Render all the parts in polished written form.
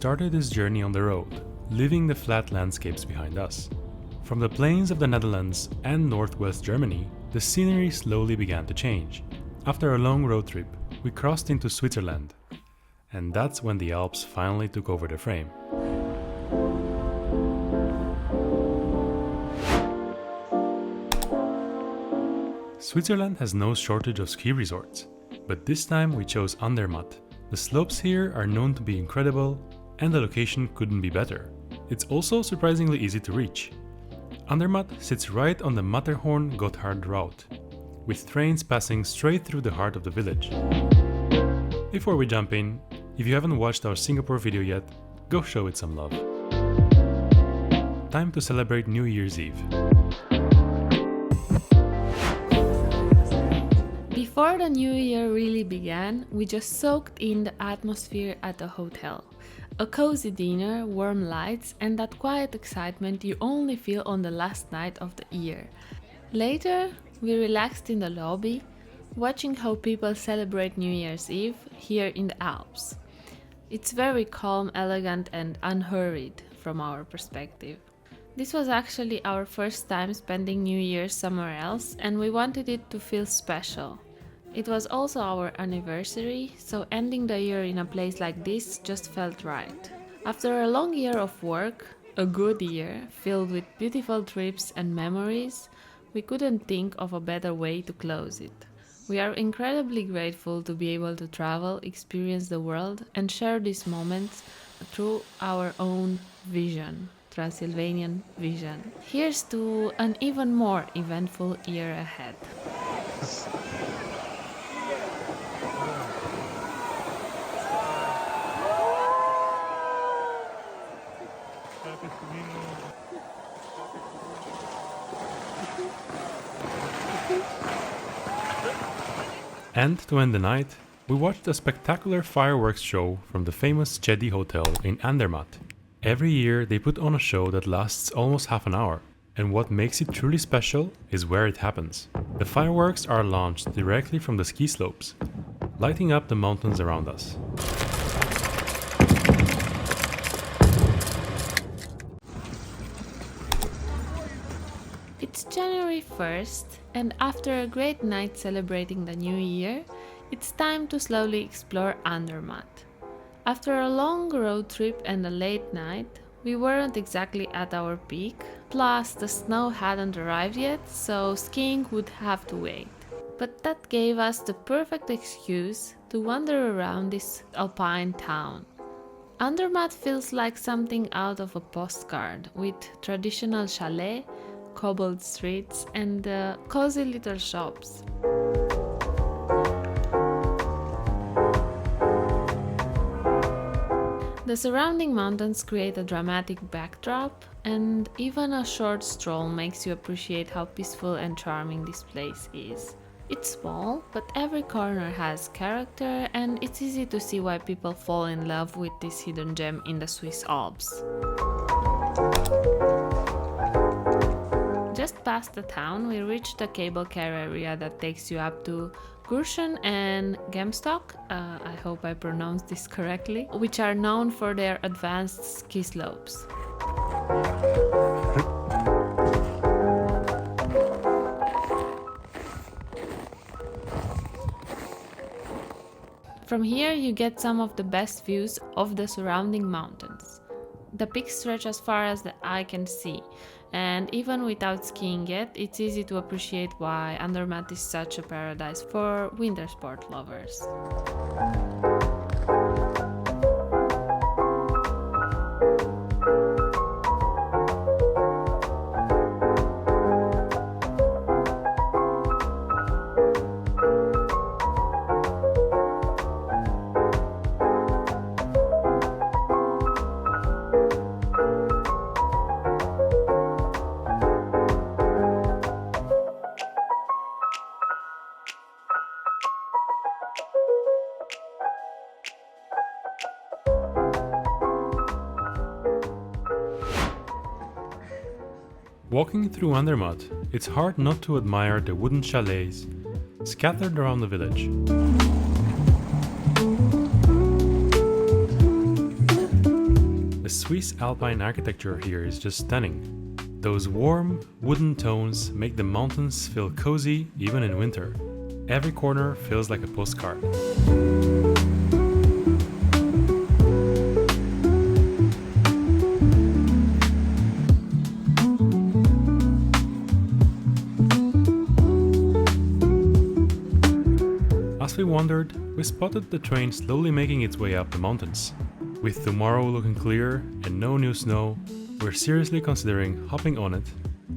started this journey on the road, leaving the flat landscapes behind us. From the plains of the Netherlands and northwest Germany, the scenery slowly began to change. After a long road trip, we crossed into Switzerland, and that's when the Alps finally took over the frame. Switzerland has no shortage of ski resorts, but this time we chose Andermatt. The slopes here are known to be incredible, and the location couldn't be better. It's also surprisingly easy to reach. Andermatt sits right on the Matterhorn Gotthard route, with trains passing straight through the heart of the village. Before we jump in, if you haven't watched our Singapore video yet, go show it some love. Time to celebrate New Year's Eve. Before the new year really began, we just soaked in the atmosphere at the hotel. A cozy dinner, warm lights, and that quiet excitement you only feel on the last night of the year. Later, we relaxed in the lobby, watching how people celebrate New Year's Eve here in the Alps. It's very calm, elegant, and unhurried from our perspective. This was actually our first time spending New Year's somewhere else, and we wanted it to feel special. It was also our anniversary, so ending the year in a place like this just felt right. After a long year of work, a good year, filled with beautiful trips and memories, we couldn't think of a better way to close it. We are incredibly grateful to be able to travel, experience the world, and share these moments through our own vision, Transylvanian vision. Here's to an even more eventful year ahead. And to end the night, we watched a spectacular fireworks show from the famous Chedi Hotel in Andermatt. Every year they put on a show that lasts almost half an hour, and what makes it truly special is where it happens. The fireworks are launched directly from the ski slopes, lighting up the mountains around us. It's January 1st, and after a great night celebrating the new year, it's time to slowly explore Andermatt. After a long road trip and a late night, we weren't exactly at our peak, plus the snow hadn't arrived yet, so skiing would have to wait. But that gave us the perfect excuse to wander around this Alpine town. Andermatt feels like something out of a postcard, with traditional chalet, cobbled streets, and cozy little shops. The surrounding mountains create a dramatic backdrop, and even a short stroll makes you appreciate how peaceful and charming this place is. It's small, but every corner has character, and it's easy to see why people fall in love with this hidden gem in the Swiss Alps. Just past the town, we reached the cable car area that takes you up to Gürschen and Gemstock, I hope I pronounced this correctly, which are known for their advanced ski slopes. From here you get some of the best views of the surrounding mountains. The peaks stretch as far as the eye can see, and even without skiing yet, it's easy to appreciate why Andermatt is such a paradise for winter sport lovers. Walking through Andermatt, it's hard not to admire the wooden chalets scattered around the village. The Swiss Alpine architecture here is just stunning. Those warm, wooden tones make the mountains feel cozy even in winter. Every corner feels like a postcard. As we wandered, we spotted the train slowly making its way up the mountains. With tomorrow looking clear and no new snow, we're seriously considering hopping on it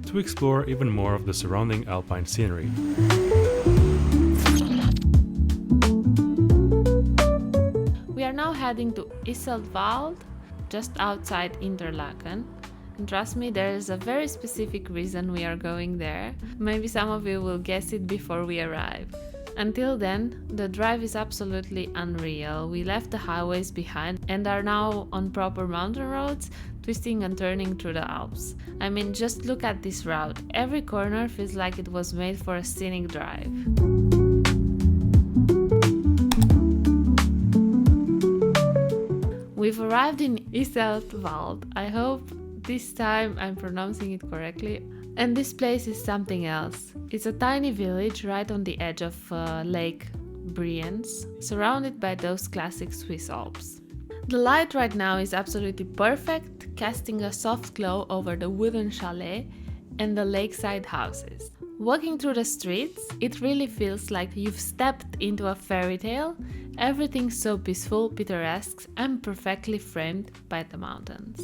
to explore even more of the surrounding alpine scenery. We are now heading to Iseltwald, just outside Interlaken. And trust me, there is a very specific reason we are going there. Maybe some of you will guess it before we arrive. Until then, the drive is absolutely unreal. We left the highways behind and are now on proper mountain roads, twisting and turning through the Alps. I mean, just look at this route. Every corner feels like it was made for a scenic drive. We've arrived in Iseltwald. I hope this time I'm pronouncing it correctly. And this place is something else. It's a tiny village right on the edge of Lake Brienz, surrounded by those classic Swiss Alps. The light right now is absolutely perfect, casting a soft glow over the wooden chalet and the lakeside houses. Walking through the streets, it really feels like you've stepped into a fairy tale. Everything's so peaceful, picturesque, and perfectly framed by the mountains.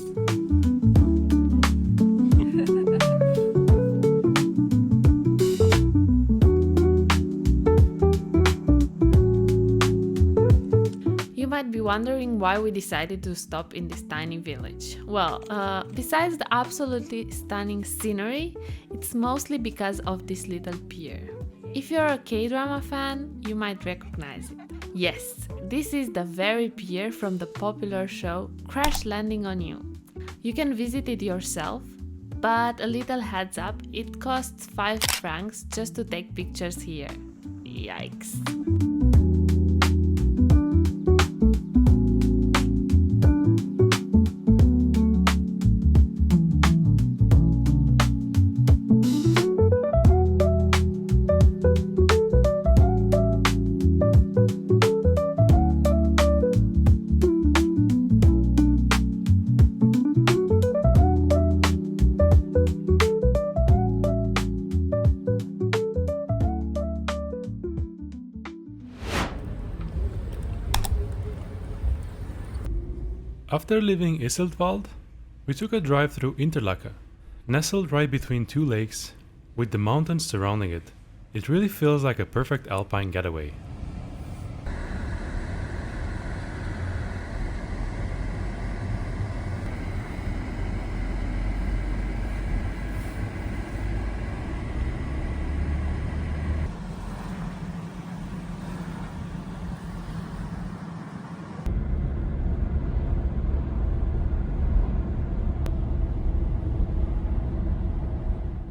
You might be wondering why we decided to stop in this tiny village. Well, besides the absolutely stunning scenery, it's mostly because of this little pier. If you're a K-drama fan, you might recognize it. Yes, this is the very pier from the popular show Crash Landing on You. You can visit it yourself, but a little heads up, it costs 5 francs just to take pictures here. Yikes. After leaving Iseltwald, we took a drive through Interlaken, nestled right between two lakes, with the mountains surrounding it. It really feels like a perfect alpine getaway.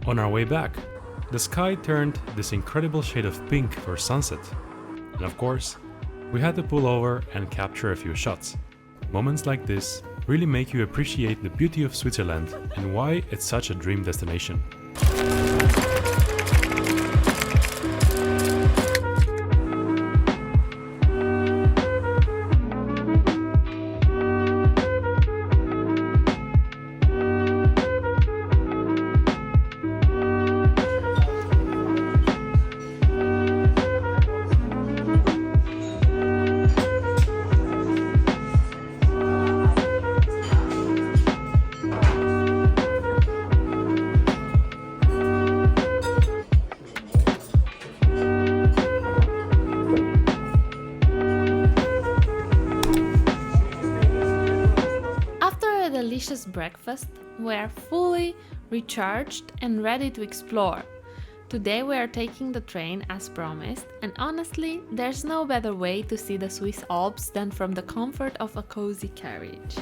On our way back, the sky turned this incredible shade of pink for sunset. And of course, we had to pull over and capture a few shots. Moments like this really make you appreciate the beauty of Switzerland and why it's such a dream destination. Delicious breakfast, we are fully recharged and ready to explore. Today we are taking the train as promised, and honestly, there's no better way to see the Swiss Alps than from the comfort of a cozy carriage.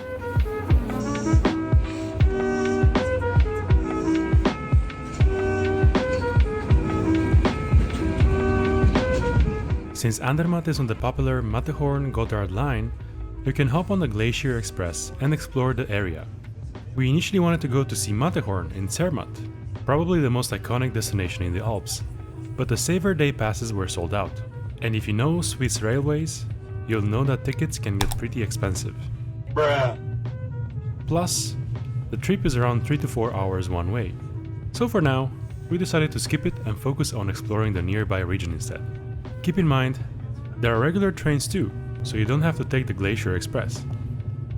Since Andermatt is on the popular Matterhorn Gotthard line, you can hop on the Glacier Express and explore the area. We initially wanted to go to see Matterhorn in Zermatt, probably the most iconic destination in the Alps, but the Saver Day passes were sold out, and if you know Swiss railways, you'll know that tickets can get pretty expensive. Bruh. Plus, the trip is around 3 to 4 hours one way. So for now, we decided to skip it and focus on exploring the nearby region instead. Keep in mind, there are regular trains too, so you don't have to take the Glacier Express.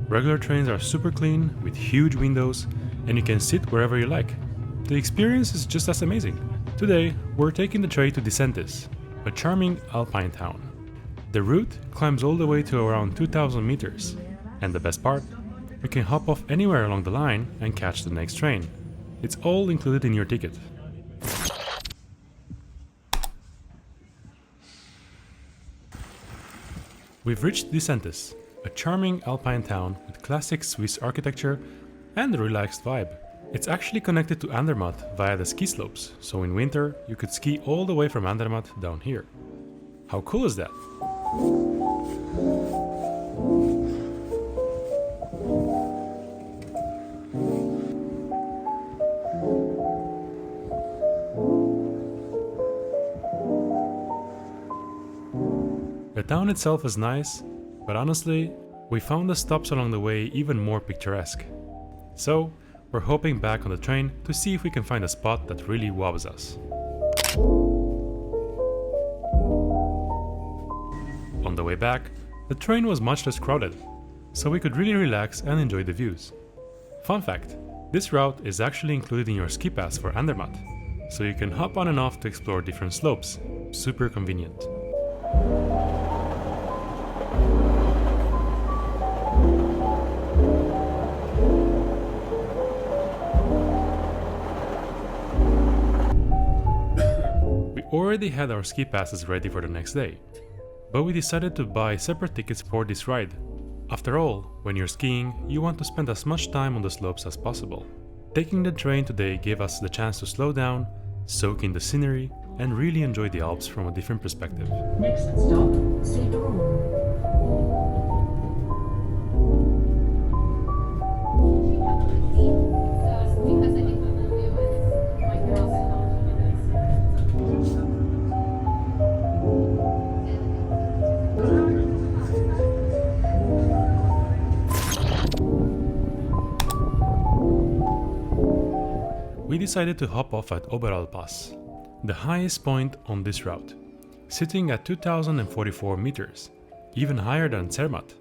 Regular trains are super clean, with huge windows, and you can sit wherever you like. The experience is just as amazing. Today, we're taking the train to Disentis, a charming Alpine town. The route climbs all the way to around 2,000 meters, and the best part, you can hop off anywhere along the line and catch the next train. It's all included in your ticket. We've reached Disentis, a charming Alpine town with classic Swiss architecture and a relaxed vibe. It's actually connected to Andermatt via the ski slopes, so in winter you could ski all the way from Andermatt down here. How cool is that? The town itself is nice, but honestly, we found the stops along the way even more picturesque. So, we're hopping back on the train to see if we can find a spot that really wows us. On the way back, the train was much less crowded, so we could really relax and enjoy the views. Fun fact, this route is actually included in your ski pass for Andermatt, so you can hop on and off to explore different slopes. Super convenient. We already had our ski passes ready for the next day, but we decided to buy separate tickets for this ride. After all, when you're skiing, you want to spend as much time on the slopes as possible. Taking the train today gave us the chance to slow down, soak in the scenery, and really enjoy the Alps from a different perspective. Next stop, Sedrun. We decided to hop off at Oberalppass, the highest point on this route, sitting at 2,044 meters, even higher than Zermatt.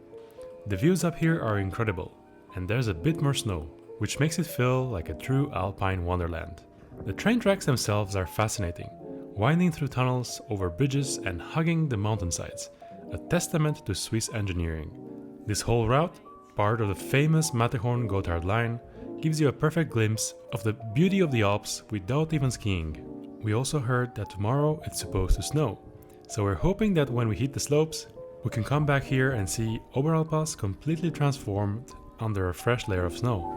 The views up here are incredible, and there's a bit more snow, which makes it feel like a true Alpine wonderland. The train tracks themselves are fascinating, winding through tunnels, over bridges, and hugging the mountainsides, a testament to Swiss engineering. This whole route, part of the famous Matterhorn Gotthard line, gives you a perfect glimpse of the beauty of the Alps without even skiing. We also heard that tomorrow it's supposed to snow, so we're hoping that when we hit the slopes, we can come back here and see Oberalppass completely transformed under a fresh layer of snow.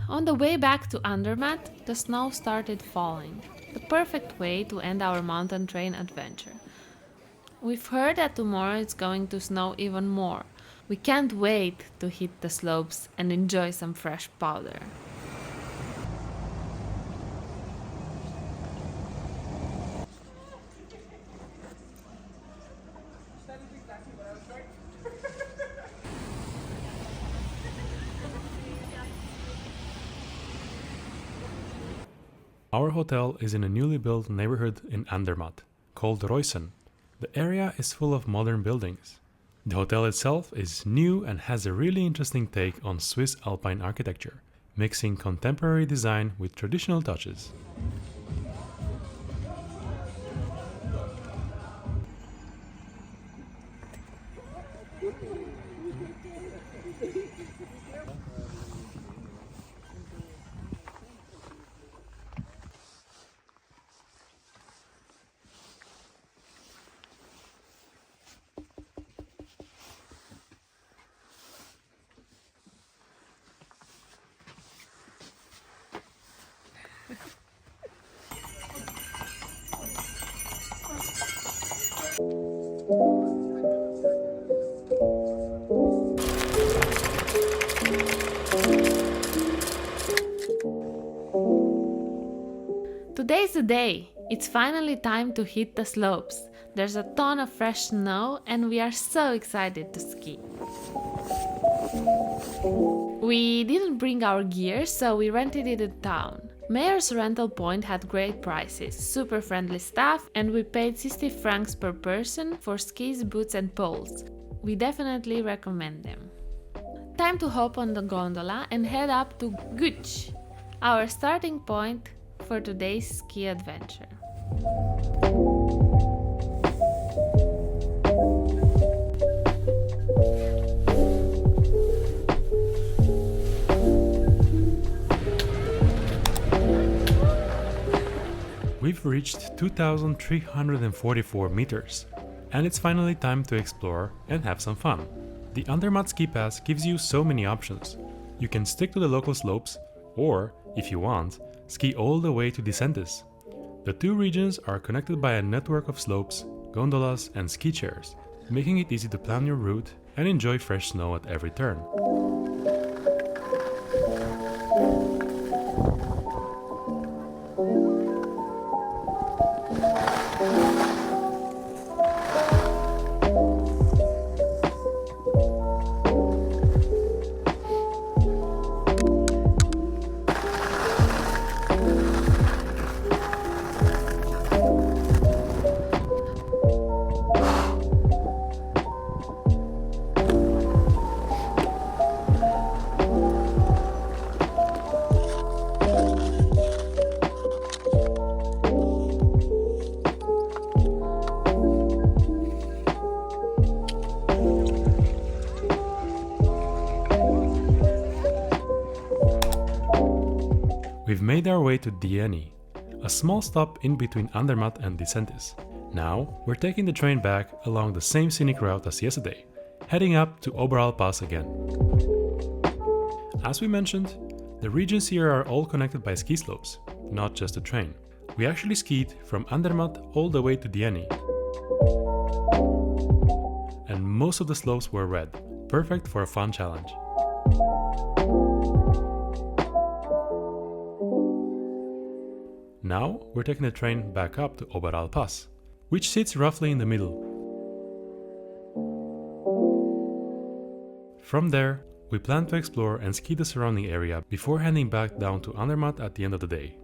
On the way back to Andermatt, the snow started falling. the perfect way to end our mountain train adventure. We've heard that tomorrow it's going to snow even more. We can't wait to hit the slopes and enjoy some fresh powder. Our hotel is in a newly built neighborhood in Andermatt, called Reusen. The area is full of modern buildings. The hotel itself is new and has a really interesting take on Swiss Alpine architecture, mixing contemporary design with traditional touches. Today's the day! It's finally time to hit the slopes. There's a ton of fresh snow and we are so excited to ski. We didn't bring our gear, so we rented it in town. Mayor's rental point had great prices, super friendly staff, and we paid 60 francs per person for skis, boots and poles. We definitely recommend them. Time to hop on the gondola and head up to Grüezi, our starting point for today's ski adventure. We've reached 2,344 meters, and it's finally time to explore and have some fun. The Andermatt ski pass gives you so many options. You can stick to the local slopes, or, if you want, ski all the way to Disentis. The two regions are connected by a network of slopes, gondolas and ski chairs, making it easy to plan your route and enjoy fresh snow at every turn. We've made our way to Disentis, a small stop in between Andermatt and Disentis. Now, we're taking the train back along the same scenic route as yesterday, heading up to Oberalppass again. As we mentioned, the regions here are all connected by ski slopes, not just a train. We actually skied from Andermatt all the way to Disentis. And most of the slopes were red, perfect for a fun challenge. Now we're taking the train back up to Oberalppass, which sits roughly in the middle. From there, we plan to explore and ski the surrounding area before heading back down to Andermatt at the end of the day.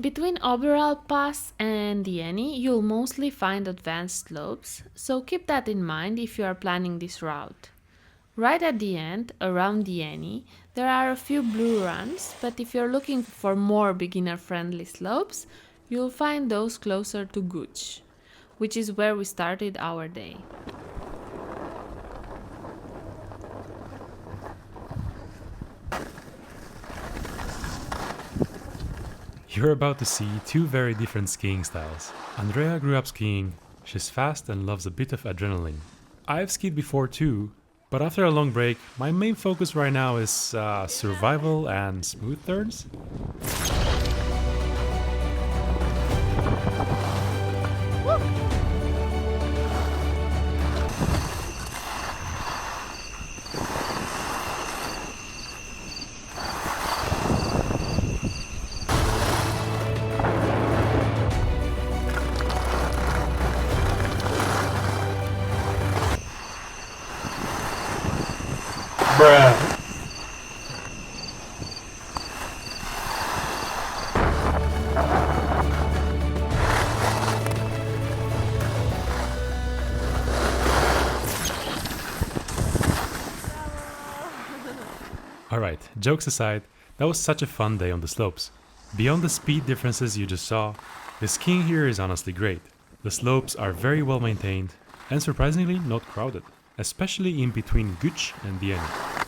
Between Oberalppass and Disentis, you'll mostly find advanced slopes, so keep that in mind if you are planning this route. Right at the end, around Disentis, there are a few blue runs, but if you're looking for more beginner-friendly slopes, you'll find those closer to Grüezi. which is where we started our day. You're about to see two very different skiing styles. Andrea grew up skiing, she's fast and loves a bit of adrenaline. I've skied before too, but after a long break, my main focus right now is survival and smooth turns. Alright, jokes aside, that was such a fun day on the slopes. Beyond the speed differences you just saw, the skiing here is honestly great. The slopes are very well maintained and surprisingly not crowded, especially in between Gütsch and Disentis.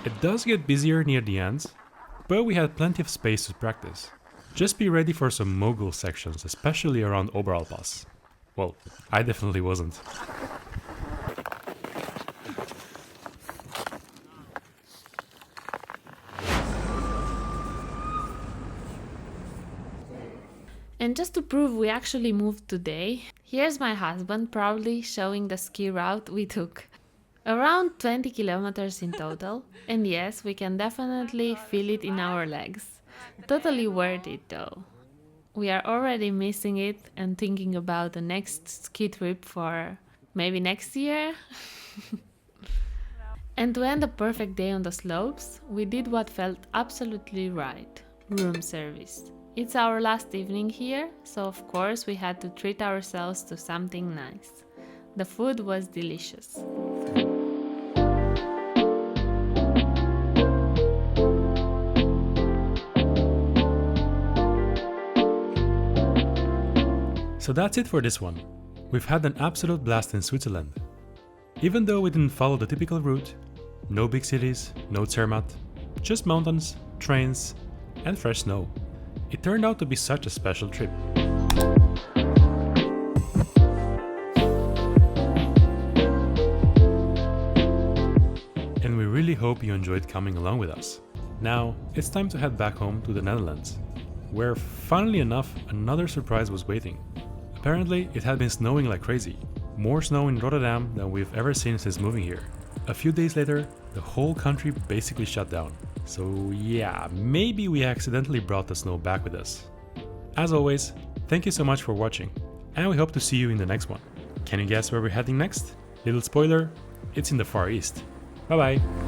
It does get busier near the ends, but we had plenty of space to practice. Just be ready for some mogul sections, especially around Oberalppass. Well, I definitely wasn't. And just to prove we actually moved today, here's my husband proudly showing the ski route we took. Around 20 kilometers in total, and yes, we can definitely feel it in our legs. Totally worth it though. We are already missing it and thinking about the next ski trip for maybe next year. And to end a perfect day on the slopes, we did what felt absolutely right: room service. It's our last evening here, so of course we had to treat ourselves to something nice. The food was delicious. So that's it for this one. We've had an absolute blast in Switzerland. Even though we didn't follow the typical route, no big cities, no Zermatt, just mountains, trains, and fresh snow. It turned out to be such a special trip. And we really hope you enjoyed coming along with us. Now, it's time to head back home to the Netherlands, where funnily enough, another surprise was waiting. Apparently, it had been snowing like crazy. More snow in Rotterdam than we've ever seen since moving here. A few days later, the whole country basically shut down. So yeah, maybe we accidentally brought the snow back with us. As always, thank you so much for watching, and we hope to see you in the next one. Can you guess where we're heading next? Little spoiler, it's in the Far East. Bye bye!